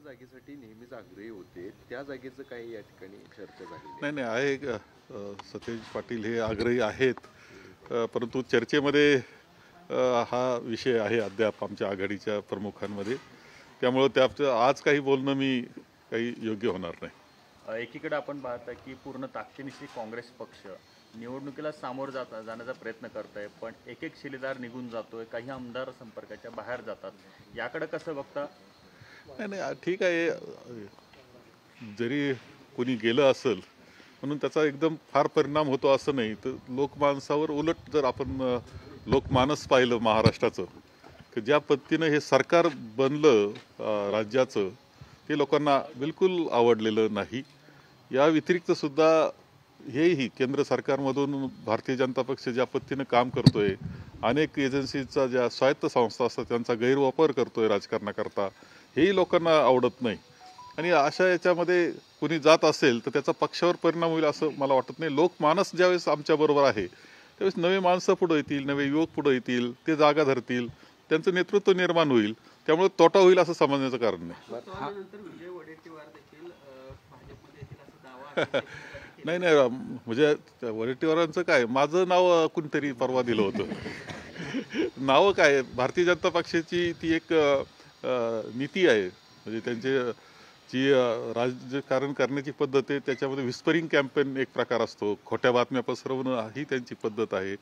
जागेसाठी नेहमीच आग्रही होते, त्या जागेचं काही या ठिकाणी चर्चा झालेली आहे? नाही नाही आहे सतेज पाटील हे आग्रही आहेत, परंतु चर्चेमध्ये हा विषय आहे अद्याप आमच्या आघाडीच्या प्रमुखांमध्ये, त्यामुळे त्या आज काही बोलणं मी काही योग्य होणार नाही. एकीकडे आपण पाहता की पूर्ण ताकदीनिशी काँग्रेस पक्ष निवडणुकीला सामोरं जाण्याचा प्रयत्न करत आहे, पण एक एक शिलेदार निघून जातोय, काही आमदार संपर्काच्या बाहेर जातात. याकडे कसं बघता? नाही नाही ठीक आहे, जरी कोणी गेलं असेल म्हणून त्याचा एकदम फार परिणाम होतो असं नाही. तर लोकमानसावर उलट जर आपण लोकमानस पाहिलं महाराष्ट्राचं, की ज्या पद्धतीनं हे सरकार बनलं राज्याचं, ते लोकांना बिलकुल आवडलेलं नाही. या व्यतिरिक्त सुद्धा हेही केंद्र सरकारमधून भारतीय जनता पक्ष ज्या पद्धतीनं काम करतोय, अनेक एजन्सीचा ज्या स्वायत्त संस्था असतात त्यांचा गैरवापर करतोय राजकारणाकरता, हेही लोकांना आवडत नाही. आणि अशा याच्यामध्ये कुणी जात असेल तर त्याचा पक्षावर परिणाम होईल असं मला वाटत नाही. लोकमानस ज्यावेळेस आमच्याबरोबर आहे त्यावेळेस नवे माणसं पुढे येतील, नवे युवक पुढे येतील, ते जागा धरतील, त्यांचं नेतृत्व निर्माण होईल, त्यामुळे तोटा होईल असं समजण्याचं कारण नाही. नाही नाही म्हणजे वडेट्टीवारांचं काय, माझं नाव कुणीतरी परवा दिलं होतं. नावं काय, भारतीय जनता पक्षाची ती एक नीती आहे, म्हणजे त्यांचे जी राजकारण करण्याची पद्धत आहे त्याच्यामध्ये विस्परिंग कॅम्पेन एक प्रकार असतो, खोट्या बातम्या पसरवणं ही त्यांची पद्धत आहे.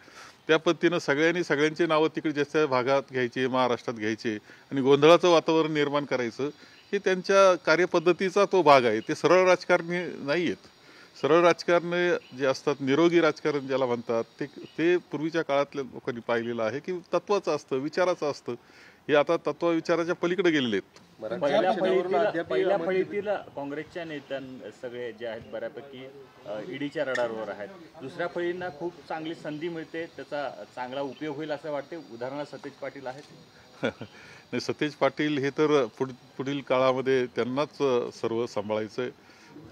त्या पद्धतीनं सगळ्यांनी सगळ्यांची नावं तिकडे ज्याच्या भागात घ्यायचे, महाराष्ट्रात घ्यायचे आणि गोंधळाचं वातावरण निर्माण करायचं, हे त्यांच्या कार्यपद्धतीचा तो भाग आहे. ते सरळ राजकारणी नाही आहेत. सरळ राजकारण जे असतात, निरोगी राजकारण ज्याला म्हणतात, ते पूर्वीच्या काळातल्या लोकांनी पाहिलेलं आहे की तत्वाचं असतं, विचाराचं असतं. हे आता तत्व विचाराच्या पलीकडे गेलेले आहेत. पहिल्या फळीतील काँग्रेसच्या नेत्यां सगळे जे आहेत बऱ्यापैकी ईडीच्या रडारवर आहेत. दुसऱ्या फळींना खूप चांगली संधी मिळते, त्याचा चांगला उपयोग होईल असं वाटते. उदाहरणार्थ सतेज पाटील आहेत. नाही, सतेज पाटील हे तर पुढील काळामध्ये त्यांनाच सर्व सांभाळायचं आहे.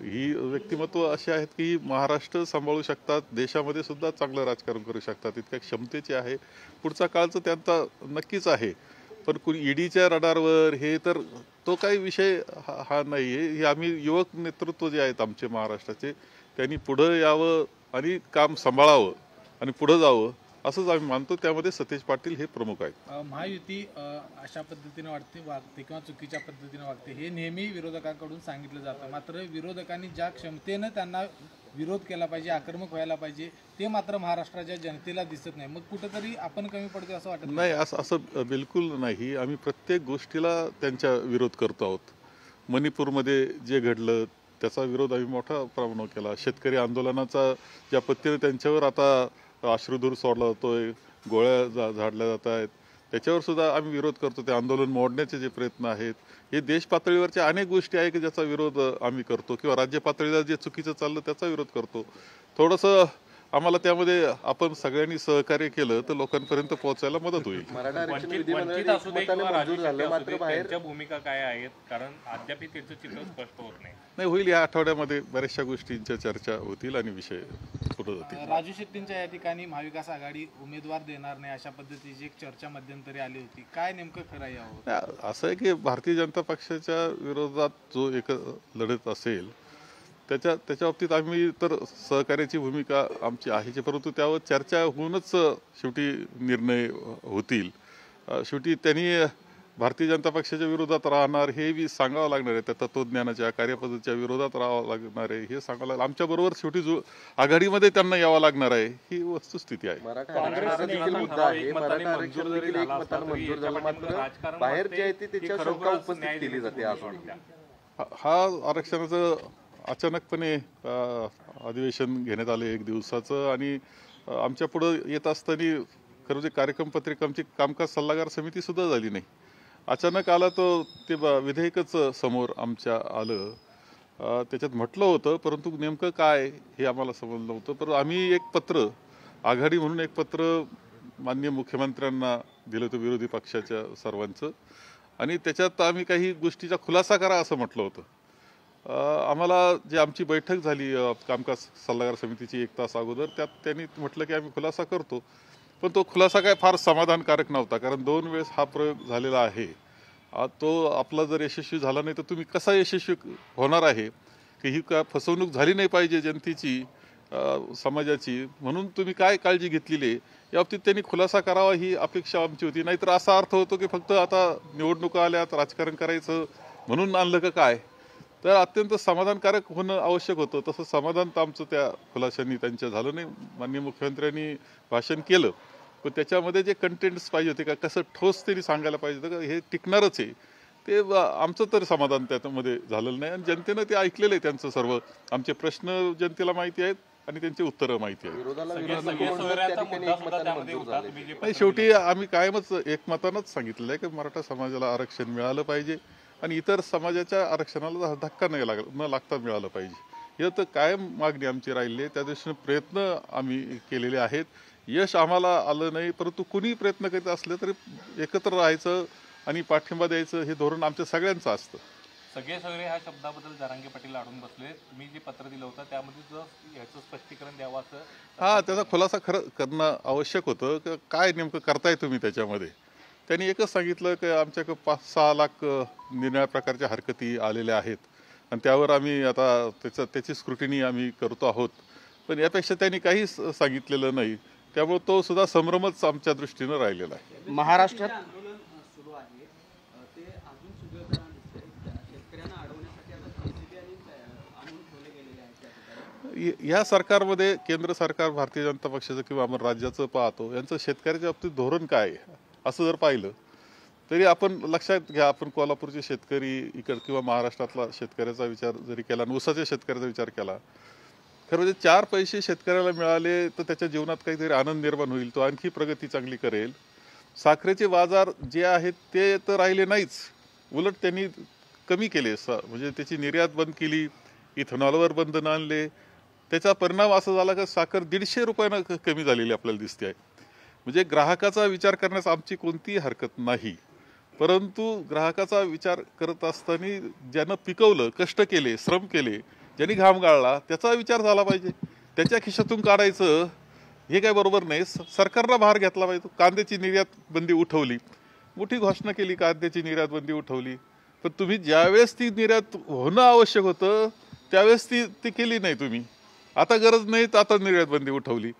ही व्यक्तिमत्व अशी आहेत की महाराष्ट्र सांभाळू शकतात, देशामध्ये सुद्धा चांगलं राजकारण करू शकतात, इतक्या क्षमतेचे आहे. पुढचा काळचं त्यांचा नक्कीच आहे. पण कुणी ईडीच्या रडारवर हे तर तो काही विषय हा नाही आहे. हे आम्ही युवक नेतृत्व जे आहेत आमचे महाराष्ट्राचे, त्यांनी पुढं यावं आणि काम सांभाळावं आणि पुढं जावं असंच आम्ही मानतो. त्यामध्ये सतेज पाटील हे प्रमुख आहेत. महायुती अशा पद्धतीने वागते किंवा चुकीच्या पद्धतीने वागते हे नेहमी विरोधकांकडून सांगितलं जातं. मात्र विरोधकांनी ज्या क्षमतेनं त्यांना विरोध केला पाहिजे, आक्रमक व्हायला पाहिजे, ते मात्र महाराष्ट्राच्या जनतेला दिसत नाही. मग कुठंतरी आपण कमी पडतो असं वाटत नाही. असं बिलकुल नाही. आम्ही प्रत्येक गोष्टीला त्यांच्या विरोध करतो आहोत. मणिपूरमध्ये जे घडलं त्याचा विरोध आम्ही मोठ्या प्रमाणावर केला. शेतकरी आंदोलनाचा ज्या पद्धतीने त्यांच्यावर आता अश्रुधूर सोडला जातोय, गोळ्या झाडल्या जात आहेत, त्याच्यावर सुद्धा आम्ही विरोध करतो. ते आंदोलन मोडण्याचे जे प्रयत्न आहेत, हे देश पातळीवरच्या अनेक गोष्टी आहे की ज्याचा विरोध आम्ही करतो, किंवा राज्य पातळीला जे चुकीचं चाललं त्याचा विरोध करतो. थोडंसं आम्हाला त्यामध्ये आपण सगळ्यांनी सहकार्य केलं तर लोकांपर्यंत पोहोचायला मदत होईल. त्यांच्या भूमिका काय आहेत, कारण अद्याप त्यांचं चित्र स्पष्ट होत नाही. नाही, होईल. या आठवड्यामध्ये बऱ्याचशा गोष्टींच्या चर्चा होतील आणि विषय पुढे जातील. राजू शेट्टींच्या या ठिकाणी महाविकास आघाडी उमेदवार देणार नाही अशा पद्धतीची एक चर्चा मध्यंतरी आली होती. काय नेमकं खरं यावं? असं आहे की भारतीय जनता पक्षाच्या विरोधात जो एक लढत असेल त्याच्या बाबतीत आम्ही तर सहकार्याची भूमिका आमची आहे, परंतु त्यावर चर्चा होऊनच शेवटी निर्णय होतील. शेवटी त्यांनी भारतीय जनता पक्षाच्या विरोधात राहणार हे बी सांगावं लागणार आहे, त्या तत्वज्ञानाच्या कार्यपद्धतीच्या विरोधात राहावं लागणार आहे हे सांगावं लागलं. आमच्याबरोबर शेवटी जो आघाडीमध्ये त्यांना यावं लागणार आहे ही वस्तुस्थिती आहे. हा आरक्षणाचं अचानकपणे अधिवेशन घेण्यात आले एक दिवसाचं, आणि आमच्या पुढं येत असताना खरं म्हणजे कार्यक्रम पत्रिका आमची कामकाज सल्लागार समिती सुद्धा झाली नाही. अचानक आला तो ते विधेयकच समोर आमच्या आलं. त्याच्यात म्हटलं होतं, परंतु नेमकं काय हे आम्हाला समजलं नव्हतं. पण आम्ही एक पत्र, आघाडी म्हणून एक पत्र माननीय मुख्यमंत्र्यांना दिलं होतं विरोधी पक्षाच्या सर्वांचं, आणि त्याच्यात आम्ही काही गोष्टीचा खुलासा करा असं म्हटलं होतं. आम्हाला जे आमची बैठक झाली कामकाज सल्लागार समितीची 1 तास अगोदर, त्यात त्यांनी म्हटलं की आम्ही खुलासा करतो, पण तो खुलासा काय फार समाधानकारक नव्हता, कारण 2 वेळेस हा प्रयोग झालेला आहे. तो आपला जर यशस्वी झाला नाही तर तुम्ही कसा यशस्वी होणार आहे की ही का फसवणूक झाली नाही पाहिजे जनतेची, समाजाची, म्हणून तुम्ही काय काळजी घेतलेली आहे याबाबतीत त्यांनी खुलासा करावा ही अपेक्षा आमची होती. नाहीतर असा अर्थ होतो की फक्त आता निवडणुका आल्यात राजकारण करायचं म्हणून आणलं का काय. तर अत्यंत समाधानकारक होणं आवश्यक होतं. तसं समाधान तर आमचं त्या खुलाशांनी त्यांच्या झालं नाही. माननीय मुख्यमंत्र्यांनी भाषण केलं पण त्याच्यामध्ये जे कंटेंट्स पाहिजे होते का कसं ठोस त्यांनी सांगायला पाहिजे होतं का हे टिकणारच आहे ते आमचं तर समाधान त्यामध्ये झालेलं नाही. आणि जनतेनं ते ऐकलेलं आहे त्यांचं सर्व. आमचे प्रश्न जनतेला माहिती आहेत आणि त्यांची उत्तरं माहिती आहेत. नाही, शेवटी आम्ही कायमच एकमतानंच सांगितलेलं आहे की मराठा समाजाला आरक्षण मिळालं पाहिजे आणि इतर समाजाच्या आरक्षणाला धक्का न लागता मिळालं पाहिजे. हे तर कायम मागणी आमची राहिली आहे. त्या दृष्टीने प्रयत्न आम्ही केलेले आहेत. यश आम्हाला आलं नाही परंतु कुणी प्रयत्न करीत असले तरी एकत्र राहायचं आणि पाठिंबा द्यायचं हे धोरण आमच्या सगळ्यांचं असतं. सगळे ह्या शब्दाबद्दल जरांगे पाटील अडून बसले. तुम्ही जे पत्र दिलं होतं त्यामध्ये याचं स्पष्टीकरण द्यावं असं त्याचा खुलासा खरं करणं आवश्यक होतं. काय नेमकं करताय तुम्ही त्याच्यामध्ये. त्यांनी एकच सांगितलं की आमच्याकडे 5-6 लाख निरनिळ्या प्रकारच्या हरकती आलेल्या आहेत आणि त्यावर आम्ही आता त्याची स्क्रुटिनी आम्ही करतो आहोत. पण यापेक्षा त्यांनी काहीच सांगितलेलं नाही. त्यामुळे तो सुद्धा संभ्रमच आमच्या दृष्टीनं राहिलेला आहे. महाराष्ट्रात या सरकारमध्ये केंद्र सरकार भारतीय जनता पक्षाचं किंवा आपण राज्याचं पाहतो यांचं शेतकऱ्याच्या बाबतीत धोरण काय आहे असं जर पाहिलं तरी आपण लक्षात घ्या. आपण कोल्हापूरचे शेतकरी इकड किंवा महाराष्ट्रातला शेतकऱ्याचा विचार जरी केला आणि ऊसाच्या शेतकऱ्याचा विचार केला खरं म्हणजे 4 पैसे शेतकऱ्याला मिळाले तर त्याच्या जीवनात काहीतरी आनंद निर्माण होईल. तो आणखी प्रगती चांगली करेल. साखरेचे बाजार जे आहेत ते तर राहिले नाहीच, उलट त्यांनी कमी केले. म्हणजे त्याची निर्यात बंद केली, इथेनॉलवर बंधन आणले. त्याचा परिणाम असा झाला की साखर 150 रुपयानं कमी झालेली आपल्याला दिसते आहे. म्हणजे ग्राहकाचा विचार करण्यास आमची कोणतीही हरकत नाही परंतु ग्राहकाचा विचार करत असताना ज्यानं पिकवलं, कष्ट केले, श्रम केले, ज्यांनी घाम गाळला त्याचा विचार झाला पाहिजे. त्याच्या खिशातून काढायचं हे काय बरोबर नाही. सरकारला भार घेतला पाहिजे. कांद्याची निर्यात बंदी उठवली, मोठी घोषणा केली, कांद्याची निर्यात बंदी उठवली. पण तुम्ही ज्यावेळेस ती निर्यात होणं आवश्यक होतं त्यावेळेस ती केली नाही तुम्ही. आता गरज नाही तर आता निर्यात बंदी उठवली.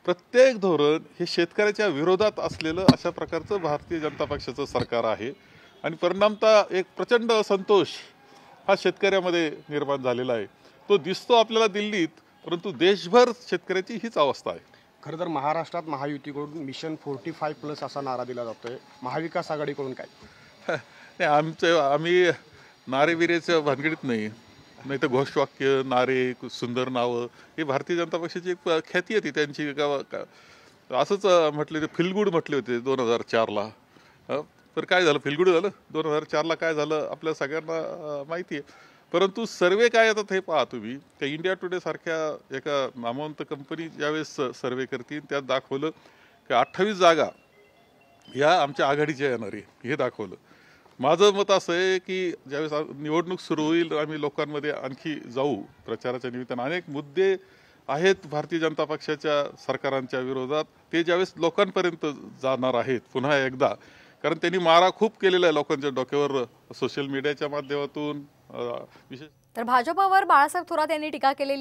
प्रत्येक धोरण हे शेतकऱ्याच्या विरोधात असलेलं अशा प्रकारचं भारतीय जनता पक्षाचं सरकार आहे आणि परिणामतः एक प्रचंड असंतोष हा शेतकऱ्यामध्ये निर्माण झालेला आहे. तो दिसतो आपल्याला दिल्लीत परंतु देशभर शेतकऱ्याची हीच अवस्था आहे. खरं तर महाराष्ट्रात महायुतीकडून मिशन 45+ असा नारा दिला जातोय. महाविकास आघाडीकडून काय नाही, आम्ही नारेबिरेच्या भानगडीत नाही तर घोषवाक्य, नारे, सुंदर नावं हे भारतीय जनता पक्षाची एक ख्याती होती त्यांची. असंच म्हटले ते फिलगुड म्हटले होते 2004ला. तर काय झालं, फिलगुड झालं. 2004ला काय झालं आपल्या सगळ्यांना माहिती आहे. परंतु सर्वे काय येतात हे पहा तुम्ही. त्या इंडिया टुडे सारख्या एका नामवंत कंपनी ज्यावेळेस सर्वे करतील त्यात दाखवलं की 28 जागा ह्या आमच्या आघाडीच्या येणार आहे हे दाखवलं. माझं मत असं आहे की ज्यावेळेस निवडणूक सुरू होईल आम्ही लोकांमध्ये आणखी जाऊ प्रचाराच्या निमित्तानं. अनेक मुद्दे आहेत भारतीय जनता पक्षाच्या सरकारांच्या विरोधात, ते ज्यावेळेस लोकांपर्यंत जाणार आहेत पुन्हा एकदा, कारण त्यांनी मारा खूप केलेला आहे लोकांच्या डोक्यावर सोशल मीडियाच्या माध्यमातून विशेष. तर भाजपावर बाळासाहेब थोरात यांनी टीका केलेली